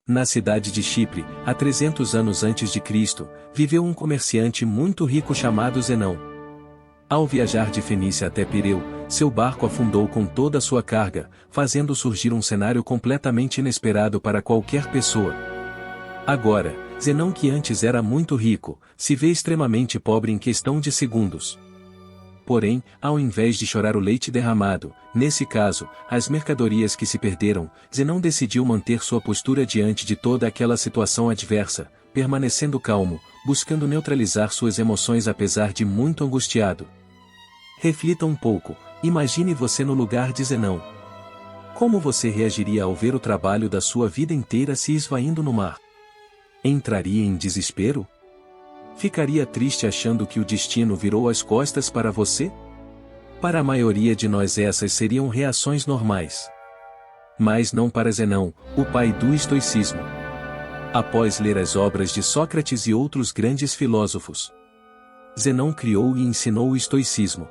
Na cidade de Chipre, há 300 anos antes de Cristo, viveu um comerciante muito rico chamado Zenão. Ao viajar de Fenícia até Pireu, seu barco afundou com toda a sua carga, fazendo surgir um cenário completamente inesperado para qualquer pessoa. Agora, Zenão, que antes era muito rico, se vê extremamente pobre em questão de segundos. Porém, ao invés de chorar o leite derramado, nesse caso, as mercadorias que se perderam, Zenão decidiu manter sua postura diante de toda aquela situação adversa, permanecendo calmo, buscando neutralizar suas emoções apesar de muito angustiado. Reflita um pouco, imagine você no lugar de Zenão. Como você reagiria ao ver o trabalho da sua vida inteira se esvaindo no mar? Entraria em desespero? Ficaria triste achando que o destino virou as costas para você? Para a maioria de nós essas seriam reações normais. Mas não para Zenão, o pai do estoicismo. Após ler as obras de Sócrates e outros grandes filósofos, Zenão criou e ensinou o estoicismo.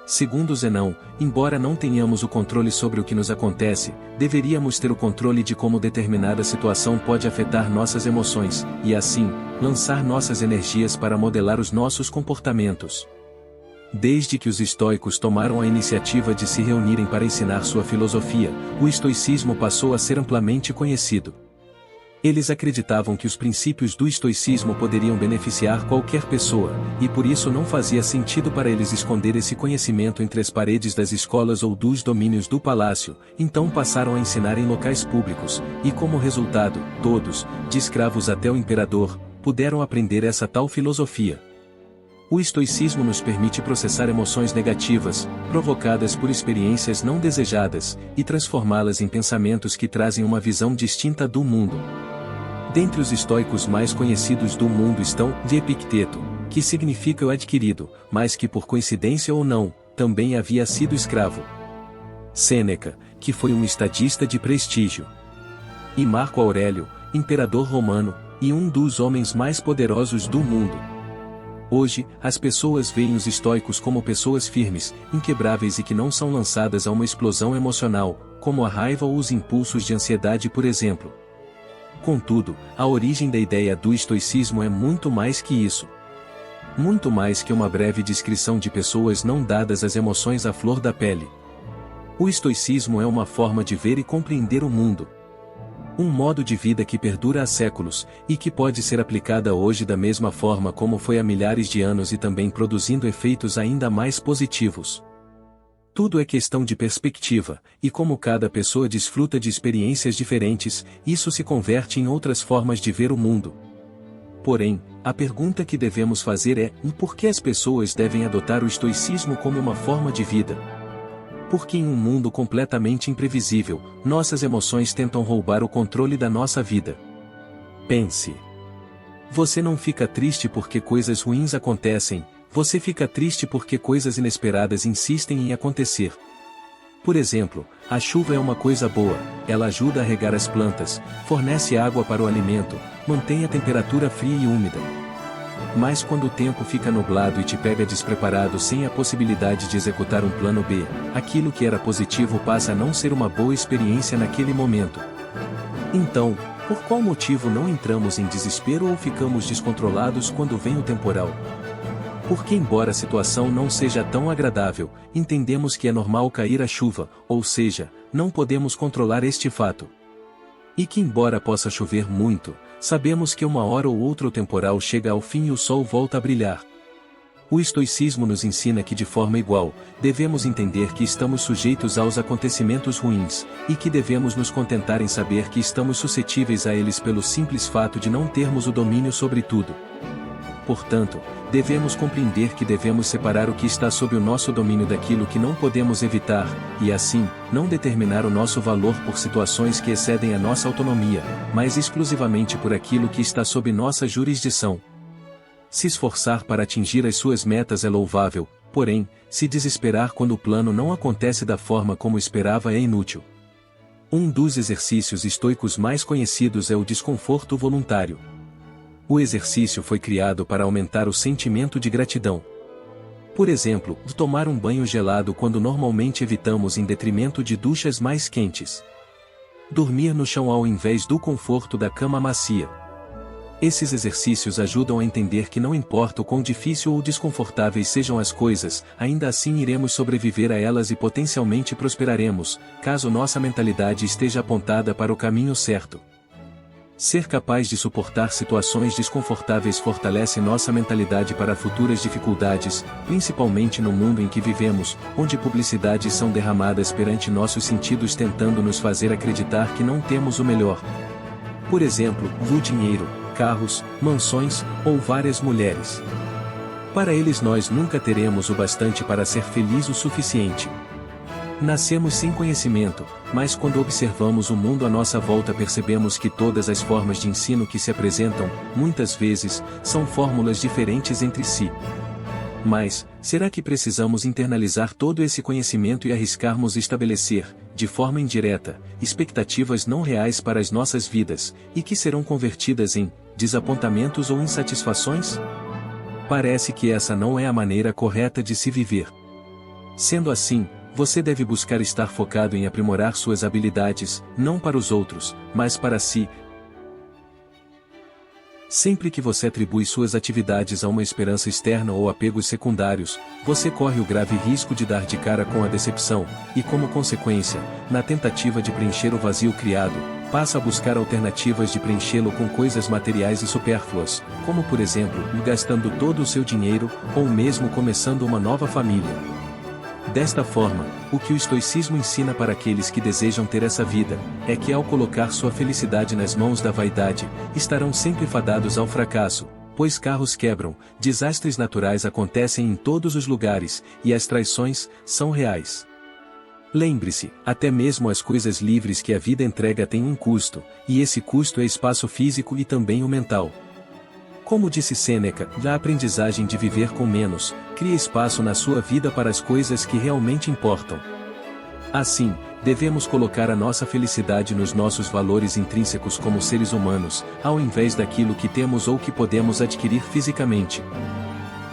Segundo Zenão, embora não tenhamos o controle sobre o que nos acontece, deveríamos ter o controle de como determinada situação pode afetar nossas emoções, e assim, lançar nossas energias para modelar os nossos comportamentos. Desde que os estoicos tomaram a iniciativa de se reunirem para ensinar sua filosofia, o estoicismo passou a ser amplamente conhecido. Eles acreditavam que os princípios do estoicismo poderiam beneficiar qualquer pessoa, e por isso não fazia sentido para eles esconder esse conhecimento entre as paredes das escolas ou dos domínios do palácio, então passaram a ensinar em locais públicos, e como resultado, todos, de escravos até o imperador, puderam aprender essa tal filosofia. O estoicismo nos permite processar emoções negativas, provocadas por experiências não desejadas, e transformá-las em pensamentos que trazem uma visão distinta do mundo. Dentre os estoicos mais conhecidos do mundo estão de Epicteto, que significa o adquirido, mas que por coincidência ou não, também havia sido escravo. Sêneca, que foi um estadista de prestígio. E Marco Aurélio, imperador romano, e um dos homens mais poderosos do mundo. Hoje, as pessoas veem os estoicos como pessoas firmes, inquebráveis e que não são lançadas a uma explosão emocional, como a raiva ou os impulsos de ansiedade, por exemplo. Contudo, a origem da ideia do estoicismo é muito mais que isso. Muito mais que uma breve descrição de pessoas não dadas às emoções à flor da pele. O estoicismo é uma forma de ver e compreender o mundo. Um modo de vida que perdura há séculos, e que pode ser aplicada hoje da mesma forma como foi há milhares de anos e também produzindo efeitos ainda mais positivos. Tudo é questão de perspectiva, e como cada pessoa desfruta de experiências diferentes, isso se converte em outras formas de ver o mundo. Porém, a pergunta que devemos fazer é: por que as pessoas devem adotar o estoicismo como uma forma de vida? Porque em um mundo completamente imprevisível, nossas emoções tentam roubar o controle da nossa vida. Pense. Você não fica triste porque coisas ruins acontecem, você fica triste porque coisas inesperadas insistem em acontecer. Por exemplo, a chuva é uma coisa boa, ela ajuda a regar as plantas, fornece água para o alimento, mantém a temperatura fria e úmida. Mas quando o tempo fica nublado e te pega despreparado sem a possibilidade de executar um plano B, aquilo que era positivo passa a não ser uma boa experiência naquele momento. Então, por qual motivo não entramos em desespero ou ficamos descontrolados quando vem o temporal? Porque embora a situação não seja tão agradável, entendemos que é normal cair a chuva, ou seja, não podemos controlar este fato. E que embora possa chover muito, sabemos que uma hora ou outra o temporal chega ao fim e o sol volta a brilhar. O estoicismo nos ensina que de forma igual, devemos entender que estamos sujeitos aos acontecimentos ruins, e que devemos nos contentar em saber que estamos suscetíveis a eles pelo simples fato de não termos o domínio sobre tudo. Portanto, devemos compreender que devemos separar o que está sob o nosso domínio daquilo que não podemos evitar, e assim, não determinar o nosso valor por situações que excedem a nossa autonomia, mas exclusivamente por aquilo que está sob nossa jurisdição. Se esforçar para atingir as suas metas é louvável, porém, se desesperar quando o plano não acontece da forma como esperava é inútil. Um dos exercícios estoicos mais conhecidos é o desconforto voluntário. O exercício foi criado para aumentar o sentimento de gratidão. Por exemplo, tomar um banho gelado quando normalmente evitamos em detrimento de duchas mais quentes. dormir no chão ao invés do conforto da cama macia. Esses exercícios ajudam a entender que não importa o quão difícil ou desconfortáveis sejam as coisas, ainda assim iremos sobreviver a elas e potencialmente prosperaremos, caso nossa mentalidade esteja apontada para o caminho certo. Ser capaz de suportar situações desconfortáveis fortalece nossa mentalidade para futuras dificuldades, principalmente no mundo em que vivemos, onde publicidades são derramadas perante nossos sentidos tentando nos fazer acreditar que não temos o melhor. Por exemplo, o dinheiro, carros, mansões, ou várias mulheres. Para eles nós nunca teremos o bastante para ser feliz o suficiente. Nascemos sem conhecimento, mas quando observamos o mundo à nossa volta percebemos que todas as formas de ensino que se apresentam, muitas vezes, são fórmulas diferentes entre si. Mas, será que precisamos internalizar todo esse conhecimento e arriscarmos estabelecer, de forma indireta, expectativas não reais para as nossas vidas, e que serão convertidas em desapontamentos ou insatisfações? Parece que essa não é a maneira correta de se viver. Sendo assim, você deve buscar estar focado em aprimorar suas habilidades, não para os outros, mas para si. Sempre que você atribui suas atividades a uma esperança externa ou apegos secundários, você corre o grave risco de dar de cara com a decepção, e como consequência, na tentativa de preencher o vazio criado, passa a buscar alternativas de preenchê-lo com coisas materiais e supérfluas, como por exemplo, gastando todo o seu dinheiro, ou mesmo começando uma nova família. Desta forma, o que o estoicismo ensina para aqueles que desejam ter essa vida, é que ao colocar sua felicidade nas mãos da vaidade, estarão sempre fadados ao fracasso, pois carros quebram, desastres naturais acontecem em todos os lugares, e as traições são reais. Lembre-se, até mesmo as coisas livres que a vida entrega têm um custo, e esse custo é espaço físico e também o mental. Como disse Sêneca, a aprendizagem de viver com menos, cria espaço na sua vida para as coisas que realmente importam. Assim, devemos colocar a nossa felicidade nos nossos valores intrínsecos como seres humanos, ao invés daquilo que temos ou que podemos adquirir fisicamente.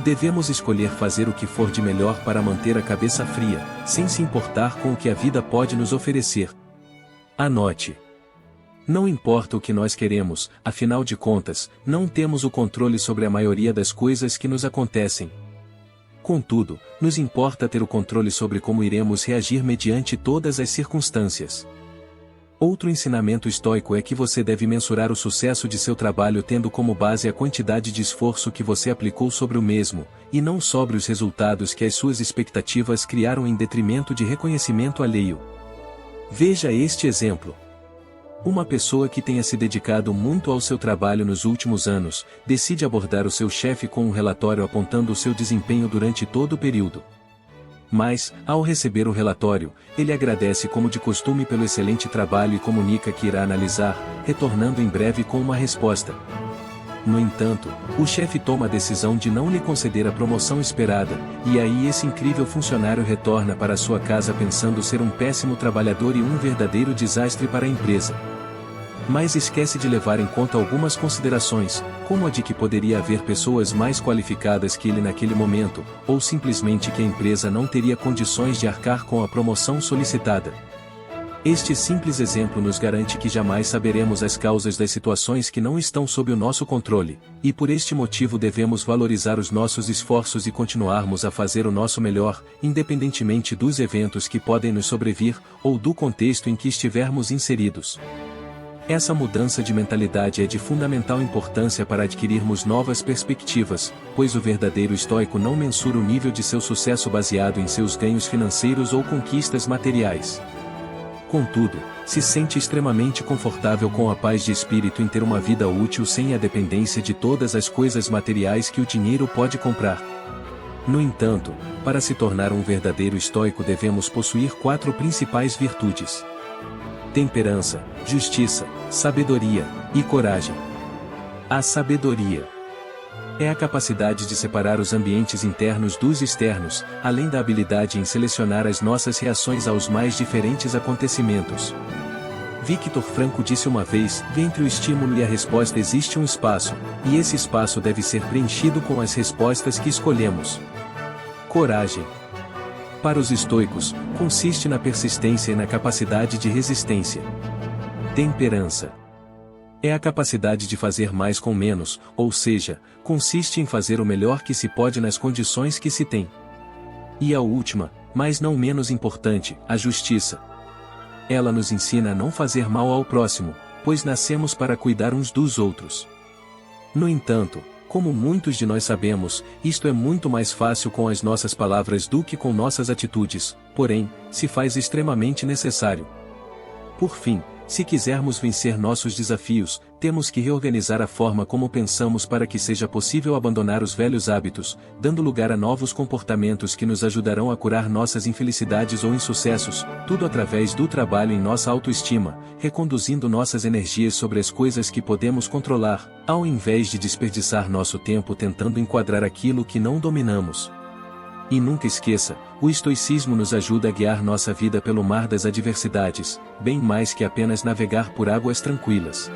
Devemos escolher fazer o que for de melhor para manter a cabeça fria, sem se importar com o que a vida pode nos oferecer. Anote. Não importa o que nós queremos, afinal de contas, não temos o controle sobre a maioria das coisas que nos acontecem. Contudo, nos importa ter o controle sobre como iremos reagir mediante todas as circunstâncias. Outro ensinamento estoico é que você deve mensurar o sucesso de seu trabalho tendo como base a quantidade de esforço que você aplicou sobre o mesmo, e não sobre os resultados que as suas expectativas criaram em detrimento de reconhecimento alheio. Veja este exemplo. Uma pessoa que tenha se dedicado muito ao seu trabalho nos últimos anos, decide abordar o seu chefe com um relatório apontando o seu desempenho durante todo o período. Mas, ao receber o relatório, ele agradece como de costume pelo excelente trabalho e comunica que irá analisar, retornando em breve com uma resposta. No entanto, o chefe toma a decisão de não lhe conceder a promoção esperada, e aí esse incrível funcionário retorna para sua casa pensando ser um péssimo trabalhador e um verdadeiro desastre para a empresa. Mas esquece de levar em conta algumas considerações, como a de que poderia haver pessoas mais qualificadas que ele naquele momento, ou simplesmente que a empresa não teria condições de arcar com a promoção solicitada. Este simples exemplo nos garante que jamais saberemos as causas das situações que não estão sob o nosso controle, e por este motivo devemos valorizar os nossos esforços e continuarmos a fazer o nosso melhor, independentemente dos eventos que podem nos sobrevir, ou do contexto em que estivermos inseridos. Essa mudança de mentalidade é de fundamental importância para adquirirmos novas perspectivas, pois o verdadeiro estoico não mensura o nível de seu sucesso baseado em seus ganhos financeiros ou conquistas materiais. Contudo, se sente extremamente confortável com a paz de espírito em ter uma vida útil sem a dependência de todas as coisas materiais que o dinheiro pode comprar. No entanto, para se tornar um verdadeiro estoico devemos possuir 4 principais virtudes: temperança, justiça, sabedoria e coragem. A sabedoria é a capacidade de separar os ambientes internos dos externos, além da habilidade em selecionar as nossas reações aos mais diferentes acontecimentos. Victor Frankl disse uma vez: entre o estímulo e a resposta existe um espaço, e esse espaço deve ser preenchido com as respostas que escolhemos. Coragem. Para os estoicos, consiste na persistência e na capacidade de resistência. Temperança é a capacidade de fazer mais com menos, ou seja, consiste em fazer o melhor que se pode nas condições que se tem. E a última, mas não menos importante, a justiça. Ela nos ensina a não fazer mal ao próximo, pois nascemos para cuidar uns dos outros. No entanto, como muitos de nós sabemos, isto é muito mais fácil com as nossas palavras do que com nossas atitudes, porém, se faz extremamente necessário. Por fim, se quisermos vencer nossos desafios, temos que reorganizar a forma como pensamos para que seja possível abandonar os velhos hábitos, dando lugar a novos comportamentos que nos ajudarão a curar nossas infelicidades ou insucessos, tudo através do trabalho em nossa autoestima, reconduzindo nossas energias sobre as coisas que podemos controlar, ao invés de desperdiçar nosso tempo tentando enquadrar aquilo que não dominamos. E nunca esqueça, o estoicismo nos ajuda a guiar nossa vida pelo mar das adversidades, bem mais que apenas navegar por águas tranquilas.